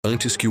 antes que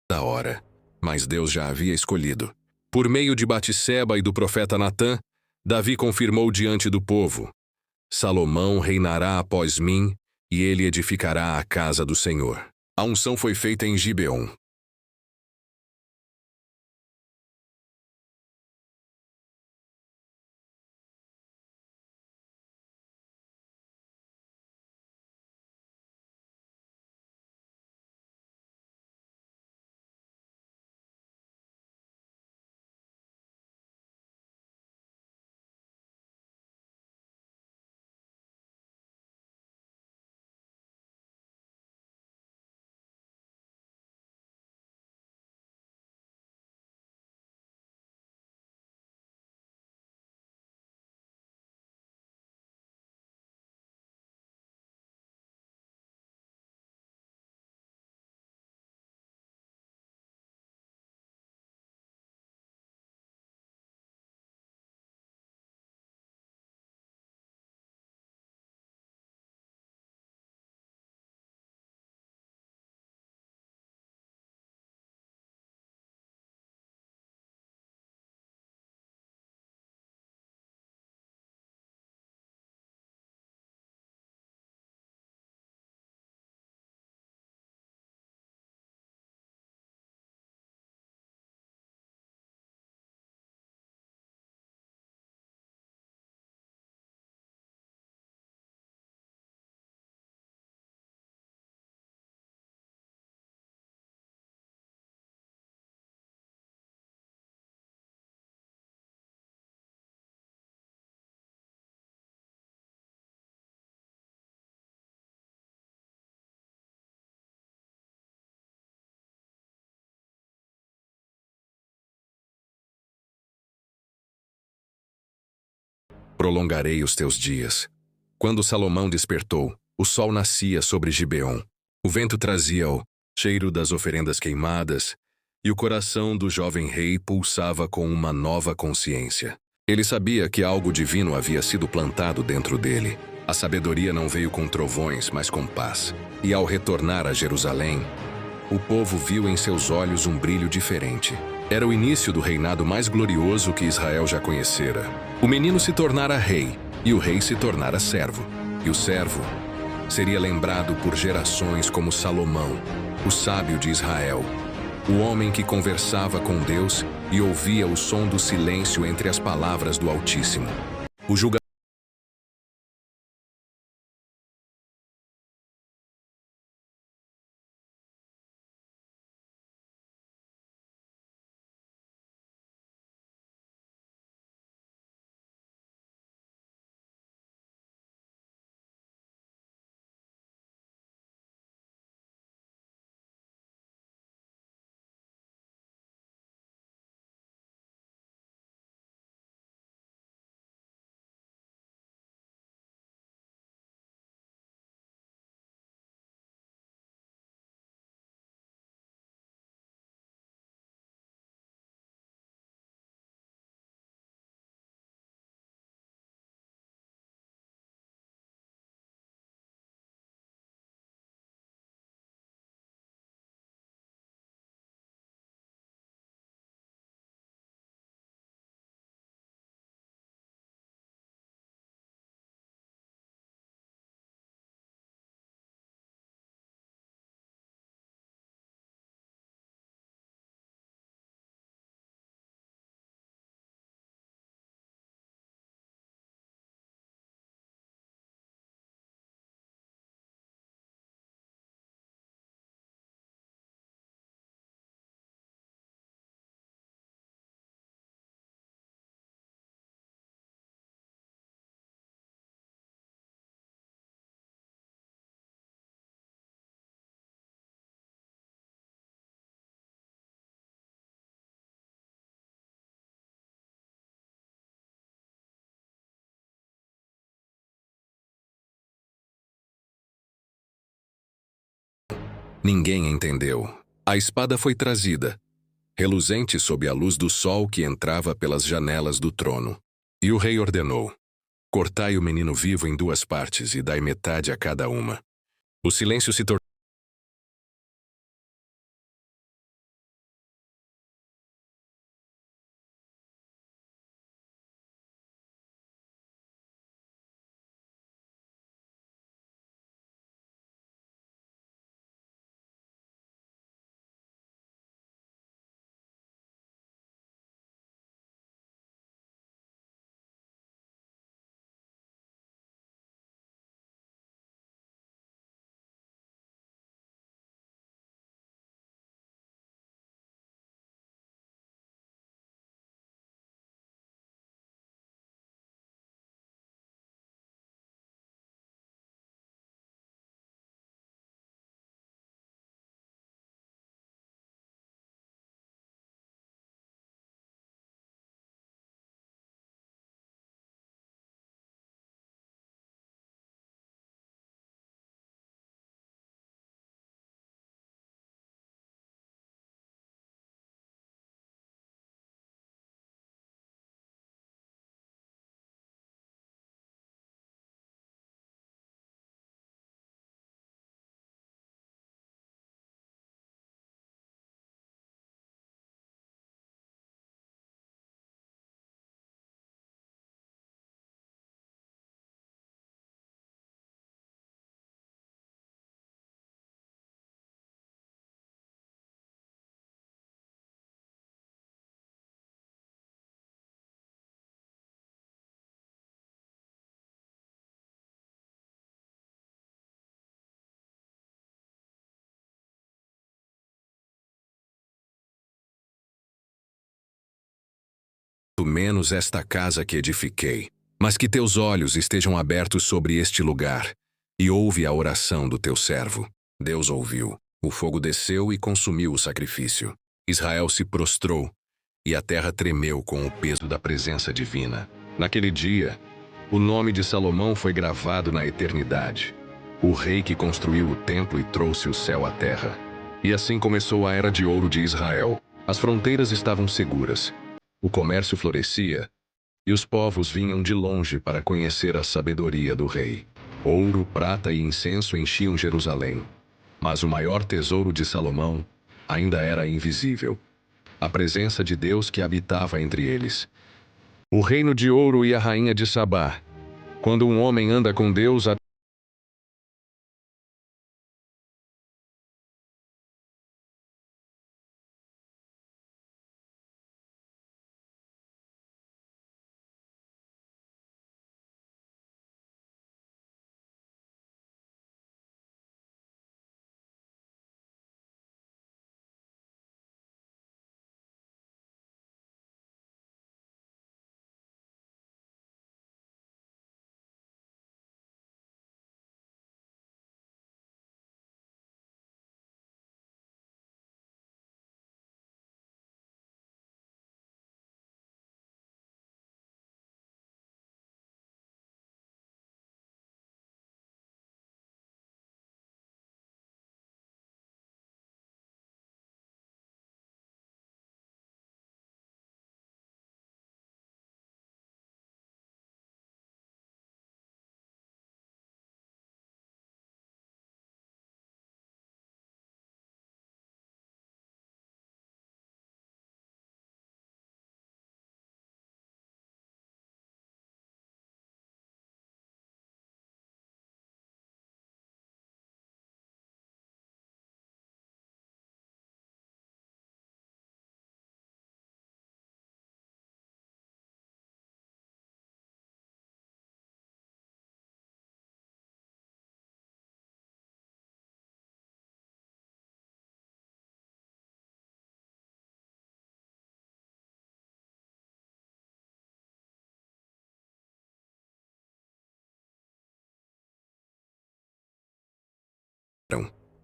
da hora. Mas Deus já havia escolhido. Por meio de Batseba e do profeta Natã, Davi confirmou diante do povo: Salomão reinará após mim, e ele edificará a casa do Senhor. A unção foi feita em Gibeon. Prolongarei os teus dias. Quando Salomão despertou, o sol nascia sobre Gibeon. O vento trazia o cheiro das oferendas queimadas, e o coração do jovem rei pulsava com uma nova consciência. Ele sabia que algo divino havia sido plantado dentro dele. A sabedoria não veio com trovões, mas com paz. E ao retornar a Jerusalém, o povo viu em seus olhos um brilho diferente. Era o início do reinado mais glorioso que Israel já conhecera. O menino se tornara rei, e o rei se tornara servo. E o servo seria lembrado por gerações como Salomão, o sábio de Israel, o homem que conversava com Deus e ouvia o som do silêncio entre as palavras do Altíssimo. O julgamento Ninguém entendeu. A espada foi trazida, reluzente sob a luz do sol que entrava pelas janelas do trono. E o rei ordenou: cortai o menino vivo em 2 partes e dai metade a cada uma. O silêncio se tornou menos esta casa que edifiquei, mas que teus olhos estejam abertos sobre este lugar, e ouve a oração do teu servo. Deus ouviu. O fogo desceu e consumiu o sacrifício. Israel se prostrou, e a terra tremeu com o peso da presença divina. Naquele dia, o nome de Salomão foi gravado na eternidade, o rei que construiu o templo e trouxe o céu à terra. E assim começou a era de ouro de Israel. As fronteiras estavam seguras, o comércio florescia, e os povos vinham de longe para conhecer a sabedoria do rei. Ouro, prata e incenso enchiam Jerusalém, mas o maior tesouro de Salomão ainda era invisível: a presença de Deus que habitava entre eles. O reino de ouro e a rainha de Sabá. Quando um homem anda com Deus,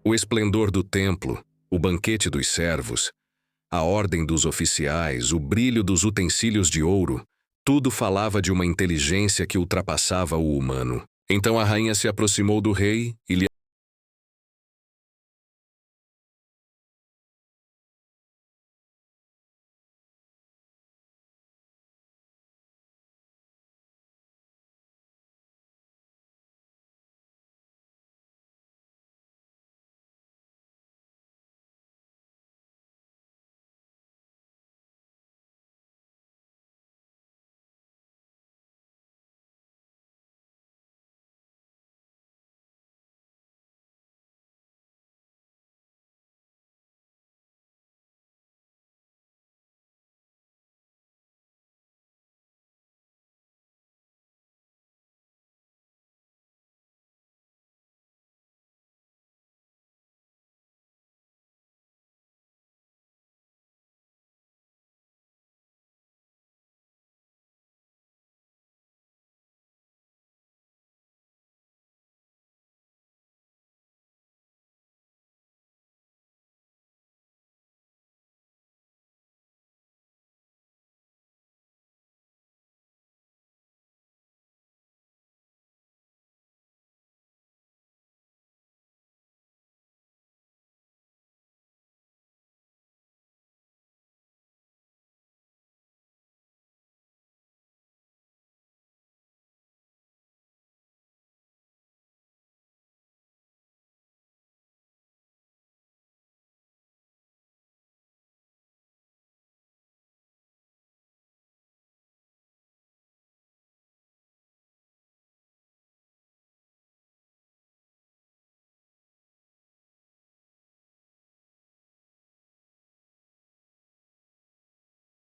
o esplendor do templo, o banquete dos servos, a ordem dos oficiais, o brilho dos utensílios de ouro, tudo falava de uma inteligência que ultrapassava o humano. Então a rainha se aproximou do rei e lhe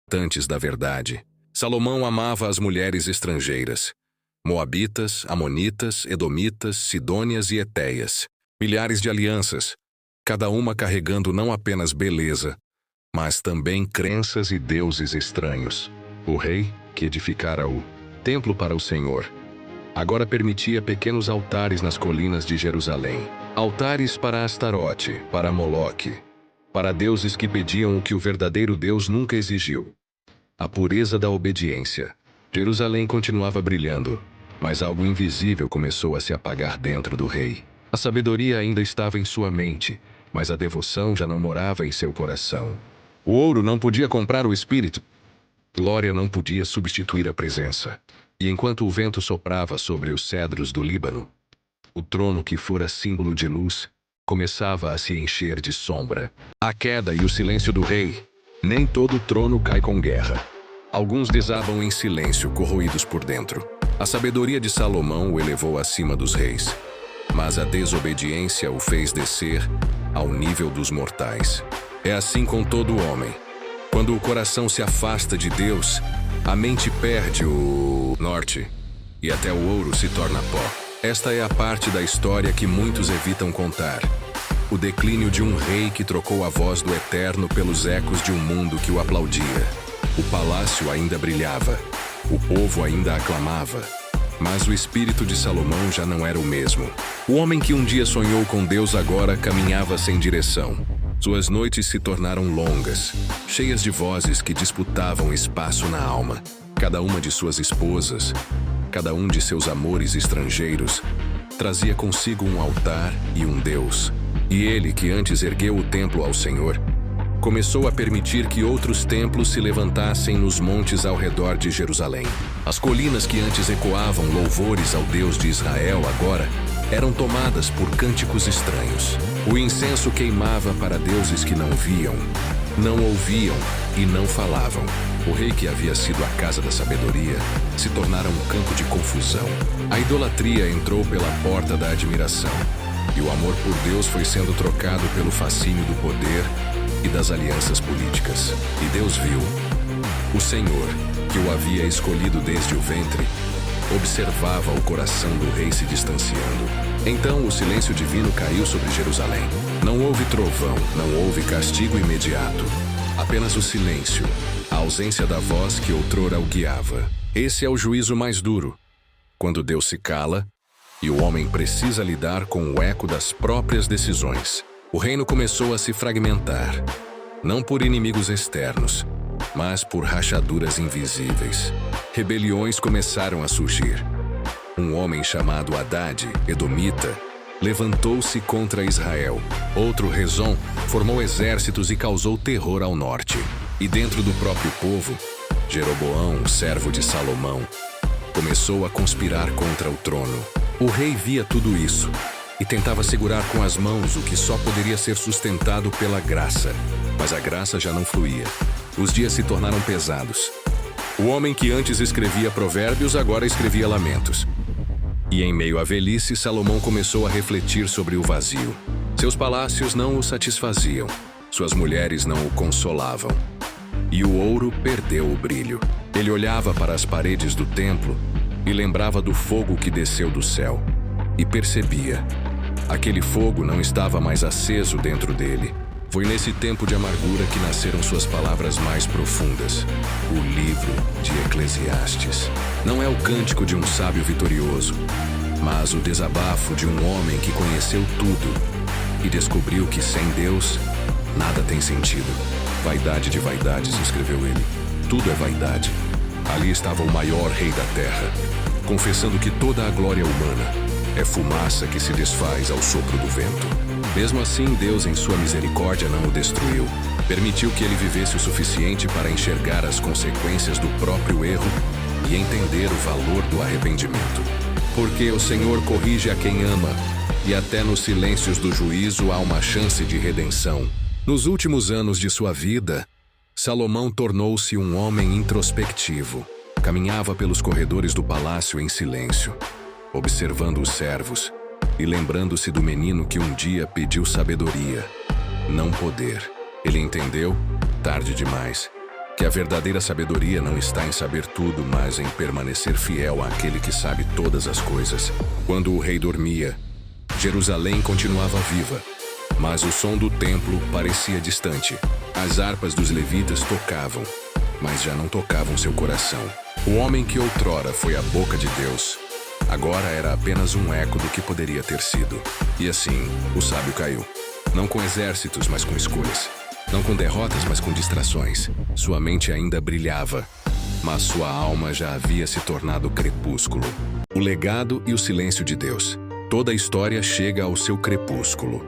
representantes da verdade. Salomão amava as mulheres estrangeiras, moabitas, amonitas, edomitas, sidônias e etéias. Milhares de alianças, cada uma carregando não apenas beleza, mas também crenças e deuses estranhos. O rei, que edificara o templo para o Senhor, agora permitia pequenos altares nas colinas de Jerusalém. Altares para Astarote, para Moloque, para deuses que pediam o que o verdadeiro Deus nunca exigiu: a pureza da obediência. Jerusalém continuava brilhando, mas algo invisível começou a se apagar dentro do rei. A sabedoria ainda estava em sua mente, mas a devoção já não morava em seu coração. O ouro não podia comprar o espírito. Glória não podia substituir a presença. E enquanto o vento soprava sobre os cedros do Líbano, o trono que fora símbolo de luz começava a se encher de sombra. A queda e o silêncio do rei. Nem todo trono cai com guerra. Alguns desabam em silêncio, corroídos por dentro. A sabedoria de Salomão o elevou acima dos reis, mas a desobediência o fez descer ao nível dos mortais. É assim com todo homem. Quando o coração se afasta de Deus, a mente perde o norte e até o ouro se torna pó. Esta é a parte da história que muitos evitam contar. O declínio de um rei que trocou a voz do eterno pelos ecos de um mundo que o aplaudia. O palácio ainda brilhava, o povo ainda aclamava, mas o espírito de Salomão já não era o mesmo. O homem que um dia sonhou com Deus agora caminhava sem direção. Suas noites se tornaram longas, cheias de vozes que disputavam espaço na alma. Cada uma de suas esposas, cada um de seus amores estrangeiros, trazia consigo um altar e um Deus. E ele, que antes ergueu o templo ao Senhor, começou a permitir que outros templos se levantassem nos montes ao redor de Jerusalém. As colinas que antes ecoavam louvores ao Deus de Israel agora eram tomadas por cânticos estranhos. O incenso queimava para deuses que não viam, não ouviam e não falavam. O rei, que havia sido a casa da sabedoria, se tornara um campo de confusão. A idolatria entrou pela porta da admiração, e o amor por Deus foi sendo trocado pelo fascínio do poder e das alianças políticas. E Deus viu. O Senhor, que o havia escolhido desde o ventre, observava o coração do rei se distanciando. Então o silêncio divino caiu sobre Jerusalém. Não houve trovão, não houve castigo imediato. Apenas o silêncio, a ausência da voz que outrora o guiava. Esse é o juízo mais duro, quando Deus se cala e o homem precisa lidar com o eco das próprias decisões. O reino começou a se fragmentar, não por inimigos externos, mas por rachaduras invisíveis. Rebeliões começaram a surgir. Um homem chamado Haddad, edomita, levantou-se contra Israel. Outro, Rezon, formou exércitos e causou terror ao norte. E dentro do próprio povo, Jeroboão, servo de Salomão, começou a conspirar contra o trono. O rei via tudo isso e tentava segurar com as mãos o que só poderia ser sustentado pela graça. Mas a graça já não fluía. Os dias se tornaram pesados. O homem que antes escrevia provérbios agora escrevia lamentos. E em meio à velhice, Salomão começou a refletir sobre o vazio. Seus palácios não o satisfaziam. Suas mulheres não o consolavam. E o ouro perdeu o brilho. Ele olhava para as paredes do templo e lembrava do fogo que desceu do céu. E percebia. Aquele fogo não estava mais aceso dentro dele. Foi nesse tempo de amargura que nasceram suas palavras mais profundas. O livro de Eclesiastes. Não é o cântico de um sábio vitorioso, mas o desabafo de um homem que conheceu tudo e descobriu que sem Deus, nada tem sentido. Vaidade de vaidades, escreveu ele. Tudo é vaidade. Ali estava o maior rei da terra, confessando que toda a glória humana é fumaça que se desfaz ao sopro do vento. Mesmo assim, Deus, em sua misericórdia, não o destruiu. Permitiu que ele vivesse o suficiente para enxergar as consequências do próprio erro e entender o valor do arrependimento. Porque o Senhor corrige a quem ama, e até nos silêncios do juízo há uma chance de redenção. Nos últimos anos de sua vida, Salomão tornou-se um homem introspectivo. Caminhava pelos corredores do palácio em silêncio, observando os servos e lembrando-se do menino que um dia pediu sabedoria, não poder. Ele entendeu, tarde demais, que a verdadeira sabedoria não está em saber tudo, mas em permanecer fiel àquele que sabe todas as coisas. Quando o rei dormia, Jerusalém continuava viva, mas o som do templo parecia distante. As harpas dos levitas tocavam, mas já não tocavam seu coração. O homem que outrora foi a boca de Deus, agora era apenas um eco do que poderia ter sido. E assim, o sábio caiu. Não com exércitos, mas com escolhas. Não com derrotas, mas com distrações. Sua mente ainda brilhava, mas sua alma já havia se tornado crepúsculo. O legado e o silêncio de Deus. Toda a história chega ao seu crepúsculo.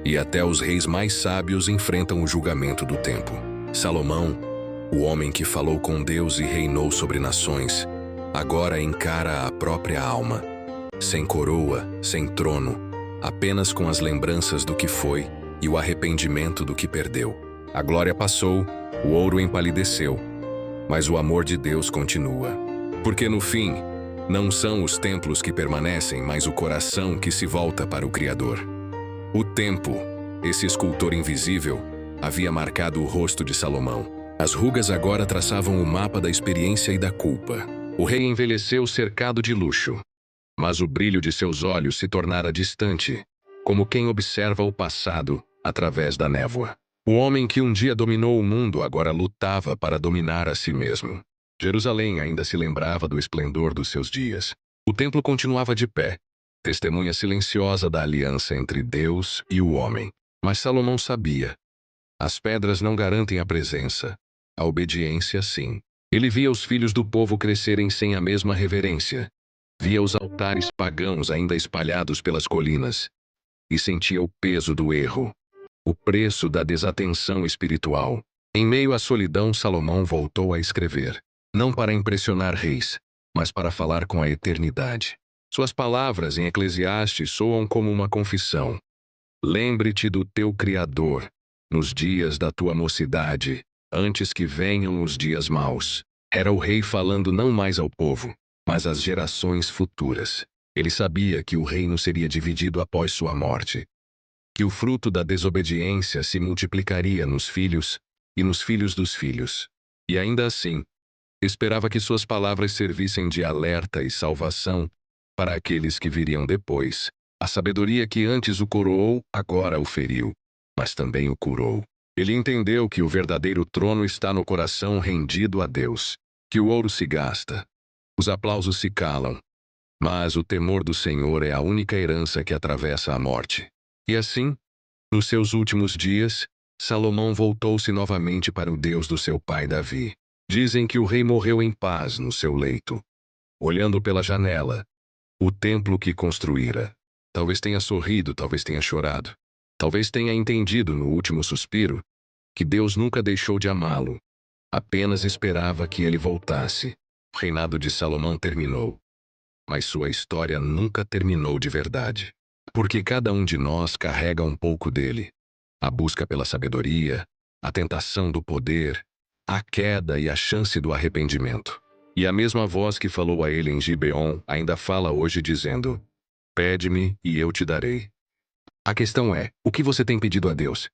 E até os reis mais sábios enfrentam o julgamento do tempo. Salomão, o homem que falou com Deus e reinou sobre nações, agora encara a própria alma. Sem coroa, sem trono, apenas com as lembranças do que foi e o arrependimento do que perdeu. A glória passou, o ouro empalideceu, mas o amor de Deus continua. Porque no fim, não são os templos que permanecem, mas o coração que se volta para o Criador. O tempo, esse escultor invisível, havia marcado o rosto de Salomão. As rugas agora traçavam o mapa da experiência e da culpa. O rei envelheceu cercado de luxo, mas o brilho de seus olhos se tornara distante, como quem observa o passado através da névoa. O homem que um dia dominou o mundo agora lutava para dominar a si mesmo. Jerusalém ainda se lembrava do esplendor dos seus dias. O templo continuava de pé, testemunha silenciosa da aliança entre Deus e o homem. Mas Salomão sabia: as pedras não garantem a presença, a obediência sim. Ele via os filhos do povo crescerem sem a mesma reverência. Via os altares pagãos ainda espalhados pelas colinas. E sentia o peso do erro, o preço da desatenção espiritual. Em meio à solidão, Salomão voltou a escrever. Não para impressionar reis, mas para falar com a eternidade. Suas palavras em Eclesiastes soam como uma confissão. Lembre-te do teu Criador, nos dias da tua mocidade, antes que venham os dias maus. Era o rei falando não mais ao povo, mas às gerações futuras. Ele sabia que o reino seria dividido após sua morte, que o fruto da desobediência se multiplicaria nos filhos e nos filhos dos filhos. E ainda assim, esperava que suas palavras servissem de alerta e salvação para aqueles que viriam depois. A sabedoria que antes o coroou, agora o feriu, mas também o curou. Ele entendeu que o verdadeiro trono está no coração rendido a Deus, que o ouro se gasta, os aplausos se calam, mas o temor do Senhor é a única herança que atravessa a morte. E assim, nos seus últimos dias, Salomão voltou-se novamente para o Deus do seu pai Davi. Dizem que o rei morreu em paz no seu leito, olhando pela janela, o templo que construíra. Talvez tenha sorrido, talvez tenha chorado. Talvez tenha entendido no último suspiro que Deus nunca deixou de amá-lo. Apenas esperava que ele voltasse. O reinado de Salomão terminou. Mas sua história nunca terminou de verdade. Porque cada um de nós carrega um pouco dele. A busca pela sabedoria, a tentação do poder, a queda e a chance do arrependimento. E a mesma voz que falou a ele em Gibeon ainda fala hoje dizendo: pede-me e eu te darei. A questão é, o que você tem pedido a Deus?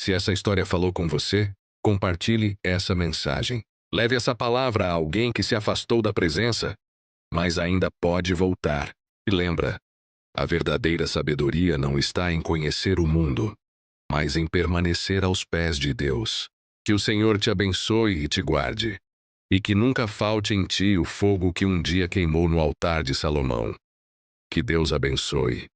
Se essa história falou com você, compartilhe essa mensagem. Leve essa palavra a alguém que se afastou da presença, mas ainda pode voltar. E lembra, a verdadeira sabedoria não está em conhecer o mundo, mas em permanecer aos pés de Deus. Que o Senhor te abençoe e te guarde, e que nunca falte em ti o fogo que um dia queimou no altar de Salomão. Que Deus abençoe.